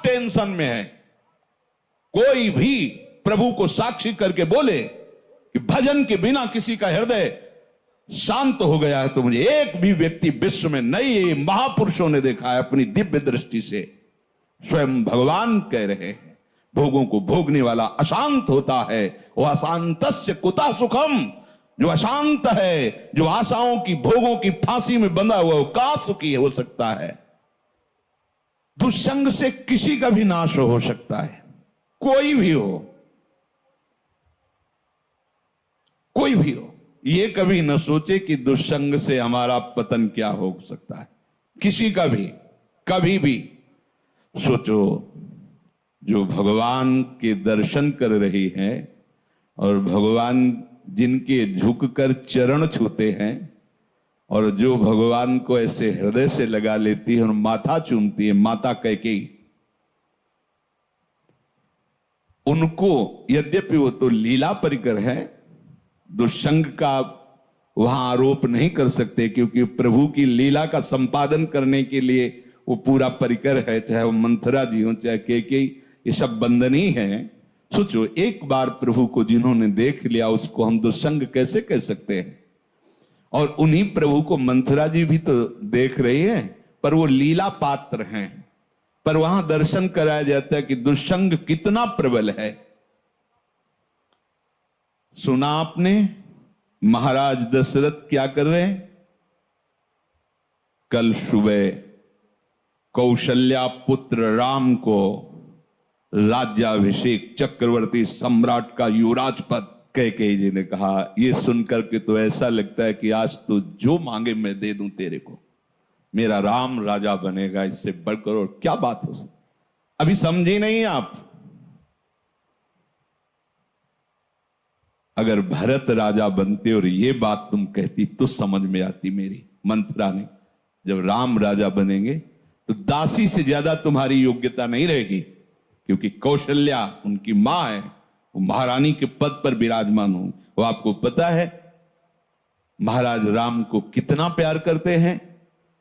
Tension में है। कोई भी प्रभु को साक्षी करके बोले कि भजन के बिना किसी का हृदय शांत हो गया है, तो मुझे एक भी व्यक्ति विश्व में नहीं, महापुरुषों ने देखा है अपनी दिव्य दृष्टि से। स्वयं भगवान कह रहे हैं भोगों को भोगने वाला अशांत होता है, वह अशांतस्य कुतः सुखम। जो अशांत है, जो आशाओं की भोगों की फांसी में बंधा हुआ, वो का सुखी हो सकता है। दुष्संग से किसी का भी नाश हो सकता है, कोई भी हो, कोई भी हो। ये कभी न सोचे कि दुष्संग से हमारा पतन क्या हो सकता है, किसी का भी, कभी भी। सोचो, जो भगवान के दर्शन कर रही हैं और भगवान जिनके झुककर चरण छूते हैं, और जो भगवान को ऐसे हृदय से लगा लेती है और माथा चूमती है, माता कैकेयी, उनको यद्यपि वो तो लीला परिकर है, दुष्संग का वहां आरोप नहीं कर सकते, क्योंकि प्रभु की लीला का संपादन करने के लिए वो पूरा परिकर है। चाहे वो मंथरा जी हो, चाहे कैकेयी, ये सब बंधनी है। सोचो, एक बार प्रभु को जिन्होंने देख लिया, उसको हम दुष्संग कैसे कह सकते हैं। और उन्हीं प्रभु को मंथरा जी भी तो देख रही है, पर वो लीला पात्र हैं। पर वहां दर्शन कराया जाता है कि दुष्संग कितना प्रबल है। सुना आपने महाराज दशरथ क्या कर रहे हैं? कल सुबह कौशल्या पुत्र राम को राज्याभिषेक, चक्रवर्ती सम्राट का युवराज पद कैकेयी जी ने कहा। ये सुनकर के तो ऐसा लगता है कि आज तो जो मांगे मैं दे दूं तेरे को, मेरा राम राजा बनेगा, इससे बढ़कर और क्या बात हो सकती। अभी समझी नहीं आप? अगर भरत राजा बनते और ये बात तुम कहती तो समझ में आती मेरी। मंथरा ने, जब राम राजा बनेंगे तो दासी से ज्यादा तुम्हारी योग्यता नहीं रहेगी, क्योंकि कौशल्या उनकी मां है, वो महारानी के पद पर विराजमान हो। वो आपको पता है महाराज राम को कितना प्यार करते हैं,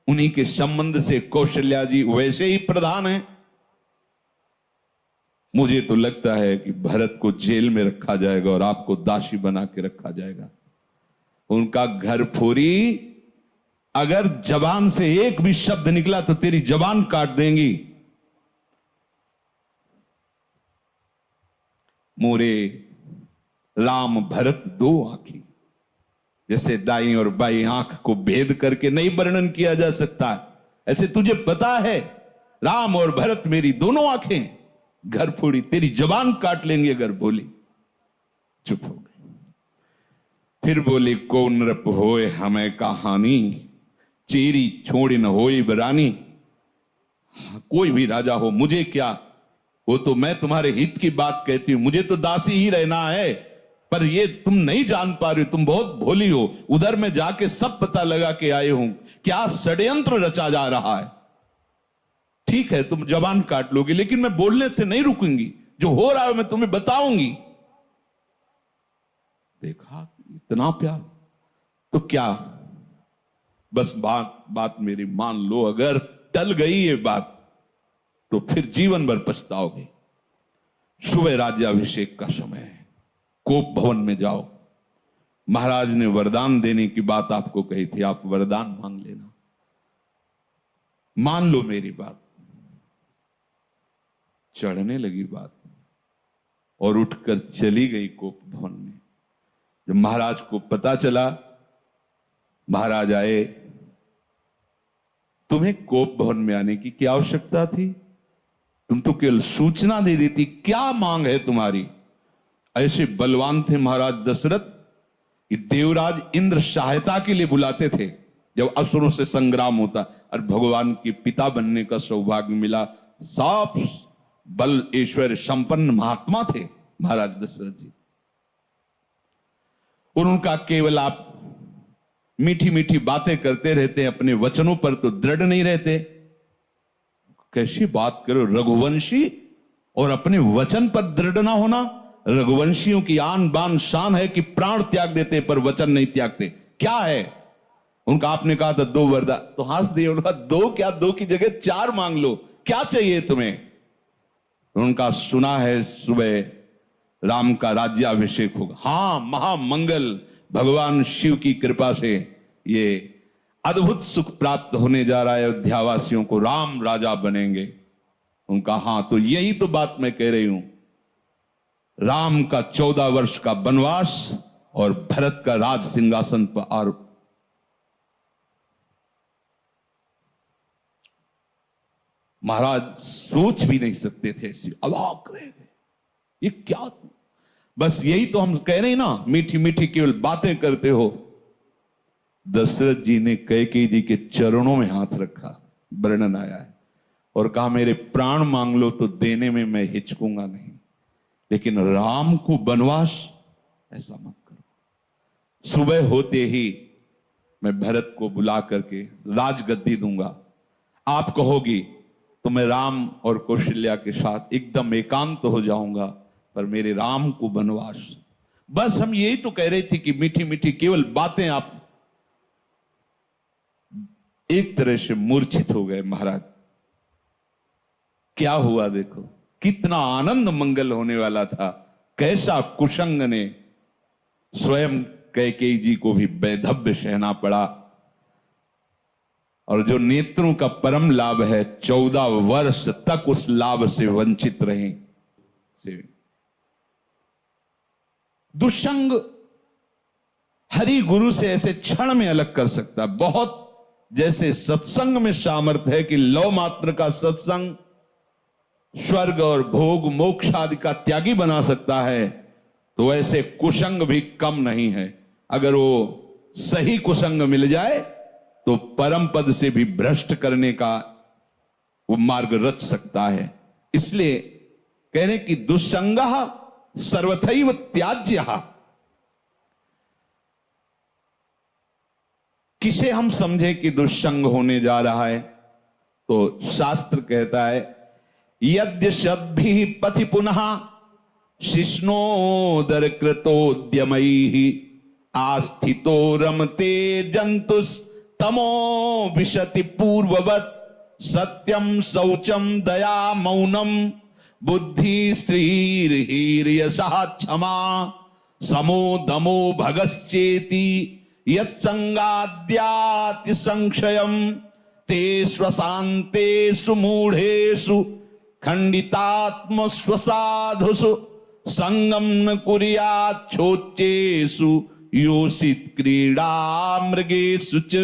उन्हीं के संबंध से कौशल्या जी वैसे ही प्रधान हैं। मुझे तो लगता है कि भरत को जेल में रखा जाएगा और आपको दासी बना के रखा जाएगा। उनका घर फोरी, अगर जबान से एक भी शब्द निकला तो तेरी जबान काट देंगी। मोरे राम भरत दो आंखी, जैसे दाई और बाई आंख को भेद करके नहीं वर्णन किया जा सकता, ऐसे तुझे पता है राम और भरत मेरी दोनों आंखें। घर फोड़ी, तेरी जबान काट लेंगे अगर बोली। चुप हो गई। फिर बोली, को नृप होए हमें कहानी, चेरी छोड़ी न होई बरानी। कोई भी राजा हो, मुझे क्या, वो तो मैं तुम्हारे हित की बात कहती हूं, मुझे तो दासी ही रहना है। पर ये तुम नहीं जान पा रही हो, तुम बहुत भोली हो। उधर में जाके सब पता लगा के आए हूं क्या षड्यंत्र रचा जा रहा है। ठीक है, तुम जबान काट लोगी, लेकिन मैं बोलने से नहीं रुकूंगी। जो हो रहा है मैं तुम्हें बताऊंगी। देखा, इतना प्यार। तो क्या बस बात मेरी मान लो, अगर टल गई ये बात तो फिर जीवन भर पछताओगे। सुबह राज्याभिषेक का समय है, कोप भवन में जाओ। महाराज ने वरदान देने की बात आपको कही थी, आप वरदान मांग लेना। मान लो मेरी बात। चढ़ने लगी बात और उठकर चली गई कोप भवन में। जब महाराज को पता चला, महाराज आए, तुम्हें कोप भवन में आने की क्या आवश्यकता थी? तुम तो केवल सूचना दे देती, क्या मांग है तुम्हारी? ऐसे बलवान थे महाराज दशरथ कि देवराज इंद्र सहायता के लिए बुलाते थे जब असुरों से संग्राम होता, और भगवान के पिता बनने का सौभाग्य मिला। सब बल ऐश्वर्य संपन्न महात्मा थे महाराज दशरथ जी। और उनका केवल आप मीठी मीठी बातें करते रहते, अपने वचनों पर तो दृढ़ नहीं रहते। कैसी बात करो, रघुवंशी और अपने वचन पर दृढ़ ना होना। रघुवंशियों की आन बान शान है कि प्राण त्याग देते पर वचन नहीं त्यागते। क्या है उनका? आपने कहा था 2 वरदान, तो हंस दिए। उनका 2 क्या, 2 की जगह 4 मांग लो, क्या चाहिए तुम्हें? उनका सुना है सुबह राम का राज्याभिषेक होगा। हां, महामंगल, भगवान शिव की कृपा से ये अद्भुत सुख प्राप्त होने जा रहा है अयोध्यावासियों को, राम राजा बनेंगे। उनका हां, तो यही तो बात मैं कह रही हूं, राम का 14 वर्ष का वनवास और भरत का राज सिंहासन पर आरोप। महाराज सोच भी नहीं सकते थे, ऐसी अवाक रह गए, ये क्या। बस यही तो हम कह रहे हैं ना, मीठी मीठी केवल बातें करते हो। दशरथ जी ने कैकेयी जी के चरणों में हाथ रखा, वर्णन आया है, और कहा मेरे प्राण मांग लो तो देने में मैं हिचकूंगा नहीं, लेकिन राम को वनवास ऐसा मत करो। सुबह होते ही मैं भरत को बुला करके राजगद्दी दूंगा, आप कहोगी तो मैं राम और कौशल्या के साथ एकदम एकांत हो जाऊंगा, पर मेरे राम को वनवास। बस हम यही तो कह रहे थे कि मीठी मीठी केवल बातें। आप एक तरह से मूर्छित हो गए महाराज। क्या हुआ देखो, कितना आनंद मंगल होने वाला था, कैसा कुशंग ने स्वयं कैकेयी जी को भी वैधव्य सहना पड़ा। और जो नेत्रों का परम लाभ है, 14 वर्ष तक उस लाभ से वंचित रहे। दुष्संग हरि गुरु से ऐसे क्षण में अलग कर सकता है। बहुत जैसे सत्संग में सामर्थ्य है कि लौ मात्र का सत्संग स्वर्ग और भोग मोक्ष आदि का त्यागी बना सकता है, तो ऐसे कुसंग भी कम नहीं है। अगर वो सही कुसंग मिल जाए तो परम पद से भी भ्रष्ट करने का वो मार्ग रच सकता है। इसलिए कह रहे कि दुस्संगः सर्वथैव त्याज्यः। किसे हम समझे कि दुस्संग होने जा रहा है, तो शास्त्र कहता है यद्य सद्भिः पथि पुनः शिष्णोदर कृतोद्यमैः आस्थितो रमते जंतुस् तमो विशति पूर्ववत् सत्यम शौचम दया मौनम बुद्धि स्त्रीर्हीर्यशः क्षमा समो दमो भगश्चेति यत्संगाद्याति संक्षयम ते स्वशान्तेषु मूढ़ेषु खंडितात्म स्वसाधुषु संगम न कुर्यात् छोच्चेषु योषित क्रीड़ा मृगेषु च।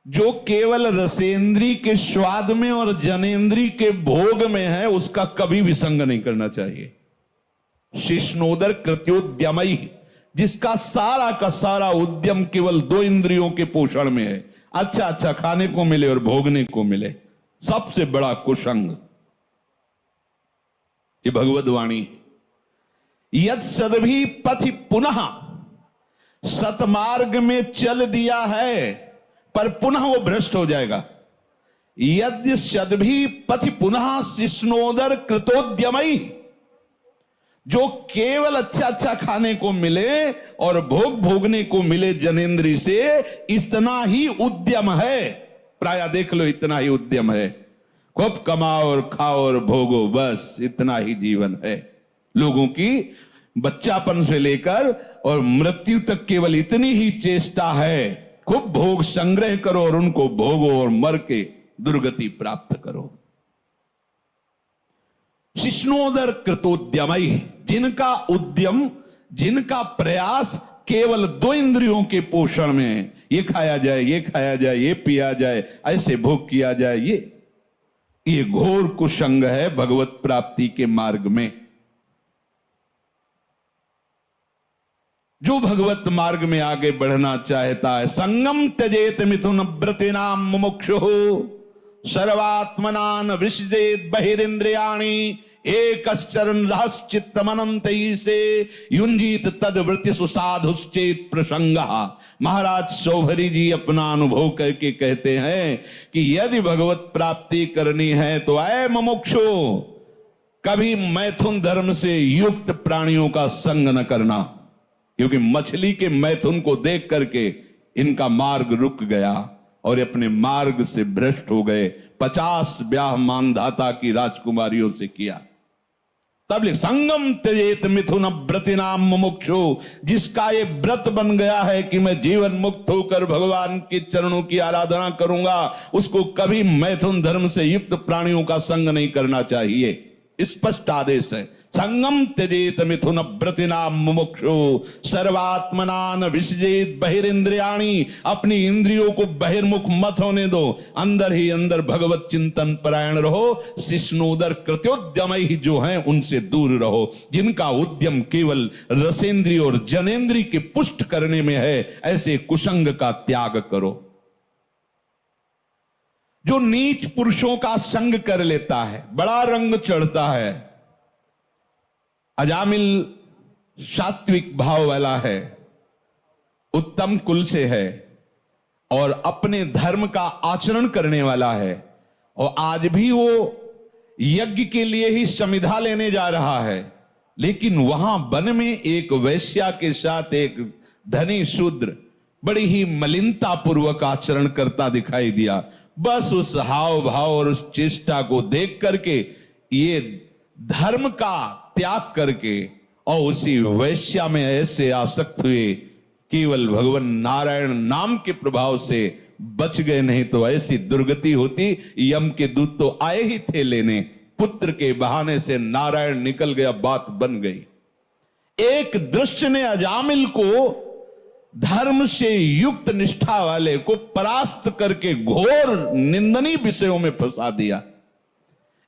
जो केवल रसेंद्री के स्वाद में और जनेंद्री के भोग में है, उसका कभी भी संग नहीं करना चाहिए। शिष्णोदर कृत्योद्यमई, जिसका सारा का सारा उद्यम केवल 2 इंद्रियों के पोषण में है, अच्छा अच्छा खाने को मिले और भोगने को मिले, सबसे बड़ा कुसंग। ये भगवद वाणी। यद सदभी पथि पुनः, सतमार्ग में चल दिया है पर पुनः वो भ्रष्ट हो जाएगा। यद्य सदभी पथि पुनः शिष्णोदर कृतोद्यमई, जो केवल अच्छा अच्छा खाने को मिले और भोग भोगने को मिले जनेंद्री से, इतना ही उद्यम है। प्राय देख लो, इतना ही उद्यम है। खूब कमाओ और खाओ और भोगो, बस इतना ही जीवन है लोगों की। बच्चापन से लेकर और मृत्यु तक केवल इतनी ही चेष्टा है, खूब भोग संग्रह करो और उनको भोगो और मर के दुर्गति प्राप्त करो। शिष्णोदर कृतोद्यमई, जिनका उद्यम, जिनका प्रयास केवल 2 इंद्रियों के पोषण में है, ये खाया जाए, ये खाया जाए, ये पिया जाए, ऐसे भोग किया जाए, ये घोर कुसंग है भगवत प्राप्ति के मार्ग में। जो भगवत मार्ग में आगे बढ़ना चाहता है, संगम त्यजेत मिथुन व्रतिनाम मुमुक्षुः सर्वात्मनान विसृजेत बहिरिंद्रियाणि एकश्चरण रहश्चित्तमनंतैः से युंजीत तद्वृत्ति सुसाधुश्चेत प्रसंगः। महाराज शौभरी जी अपना अनुभव करके कहते हैं कि यदि भगवत प्राप्ति करनी है तो ऐ मुमुक्षु, कभी मैथुन धर्म से युक्त प्राणियों का संग न करना, क्योंकि मछली के मैथुन को देख करके इनका मार्ग रुक गया और अपने मार्ग से भ्रष्ट हो गए, 50 ब्याह मानधाता की राजकुमारियों से किया। तब लिख संगम त्यजेत मिथुन व्रतिनाम मुमुक्षु, जिसका ये व्रत बन गया है कि मैं जीवन मुक्त होकर भगवान के चरणों की आराधना करूंगा, उसको कभी मैथुन धर्म से युक्त प्राणियों का संग नहीं करना चाहिए। स्पष्ट आदेश है, संगम त्यजेत मिथुन व्रतिनाम मुमुक्षु सर्वात्मनान विसजेत बहिरिंद्रियाणि, अपनी इंद्रियों को बहिर्मुख मत होने दो, अंदर ही अंदर भगवत चिंतन परायण रहो। शिष्णोदर कृत्योद्यम ही जो हैं उनसे दूर रहो, जिनका उद्यम केवल रसेंद्रिय और जनेन्द्रिय के पुष्ट करने में है, ऐसे कुसंग का त्याग करो। जो नीच पुरुषों का संग कर लेता है, बड़ा रंग चढ़ता है, अजामिल सात्विक भाव वाला है, उत्तम कुल से है और अपने धर्म का आचरण करने वाला है, और आज भी वो यज्ञ के लिए ही समिधा लेने जा रहा है, लेकिन वहां वन में एक वैश्या के साथ एक धनी शूद्र बड़ी ही मलिनता पूर्वक आचरण करता दिखाई दिया। बस उस हाव भाव और उस चेष्टा को देख करके ये धर्म का त्याग करके और उसी वैश्या में ऐसे आसक्त हुए, केवल भगवान नारायण नाम के प्रभाव से बच गए, नहीं तो ऐसी दुर्गति होती। यम के दूत तो आए ही थे लेने, पुत्र के बहाने से नारायण निकल गया, बात बन गई। एक दृश्य ने अजामिल को धर्म से युक्त निष्ठा वाले को परास्त करके घोर निंदनीय विषयों में फंसा दिया।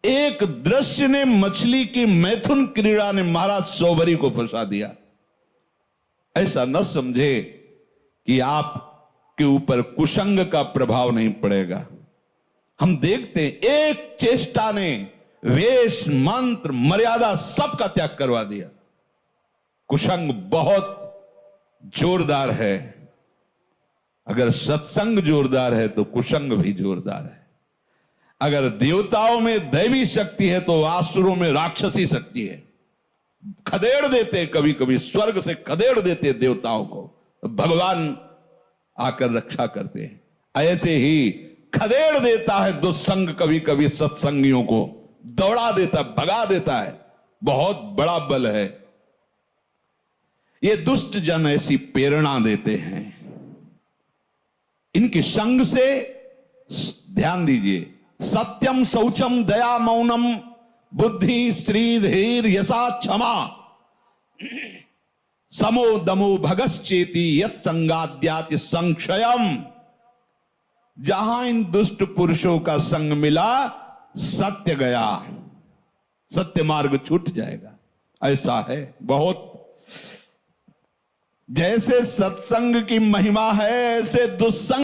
एक दृश्य ने मछली की मैथुन क्रीड़ा ने महाराज सौभरी को फंसा दिया। ऐसा न समझे कि आप के ऊपर कुसंग का प्रभाव नहीं पड़ेगा। हम देखते हैं एक चेष्टा ने वेश मंत्र मर्यादा सबका त्याग करवा दिया। कुसंग बहुत जोरदार है, अगर सत्संग जोरदार है तो कुसंग भी जोरदार है। अगर देवताओं में दैवी शक्ति है तो आसुरों में राक्षसी शक्ति है। खदेड़ देते, कभी कभी स्वर्ग से खदेड़ देते देवताओं को, भगवान आकर रक्षा करते हैं। ऐसे ही खदेड़ देता है दुस्संग कभी कभी सत्संगियों को, दौड़ा देता, भगा देता है। बहुत बड़ा बल है। ये दुष्ट जन ऐसी प्रेरणा देते हैं। इनके संग से ध्यान दीजिए, सत्यम शौचम दया मौनम बुद्धि श्री धीर यशा क्षमा समो दमो भगश्चेति यत् संगाद्याति संक्षयम। जहां इन दुष्ट पुरुषों का संग मिला, सत्य गया, सत्य मार्ग छूट जाएगा। ऐसा है बहुत। जैसे सत्संग की महिमा है, ऐसे दुस्संग